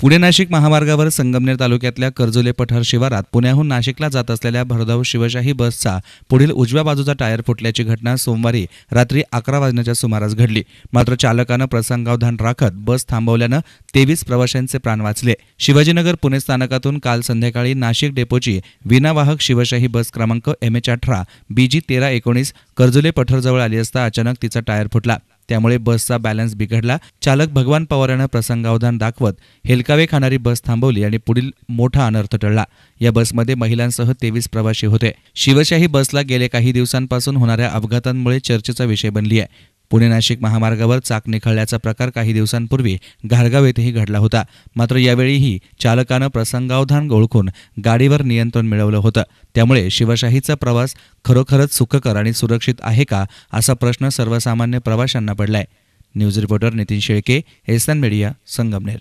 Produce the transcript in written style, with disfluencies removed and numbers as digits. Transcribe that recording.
पुणे नाशिक महामार्गावर संगमनेर तालुक्यातल्या कर्जुले पठार शिवारात पुण्याहून नाशिकला जात असलेल्या भरधाव शिवशाही बसचा पुढील उजव्या बाजूचा टायर फुटल्याची घटना सोमवारी रात्री 11 वाजण्याच्या सुमारास घडली। मात्र चालकानं प्रसंगावधान राखत बस थांबवल्यानं 23 प्रवाशांचे प्राण वाचले। शिवाजीनगर पुणे स्थानकातून काल संध्याकाळी नाशिक डेपोची विनावाहक शिवशाही बस क्रमांक MH18 BG 1319 कर्जुले पठारजवळ आली असता अचानक तिचा टायर फुटला। त्यामुळे बसचा बॅलन्स बिघडला। चालक भगवान पवार यानं प्रसंगावधान दाखवत हेलकावे खाणारी बस थांबवली आणि पुढील मोठा अनर्थ टळला। या बसमध्ये महिलांसह 23 प्रवासी होते। शिवशाही बसला गेल्या काही दिवसांपासून होणाऱ्या अपघातांमुळे चर्चेचा विषय बनली आहे। पुणे नाशिक महामार्गावर चाक निखळल्याचा प्रकार काही दिवसांपूर्वी घारगाव येथेही घडला होता। मात्र यावेळीही चालकानं प्रसंगावधान ओळखून गाडीवर नियंत्रण मिळवलं होतं। त्यामुळे शिवशाहीचा प्रवास खरोखरच सुखकर आणि सुरक्षित आहे का असा प्रश्न सर्वसामान्य प्रवाशांना पडलाय। न्यूज रिपोर्टर नितीन शेळके, एसन मीडिया, संगमनेर।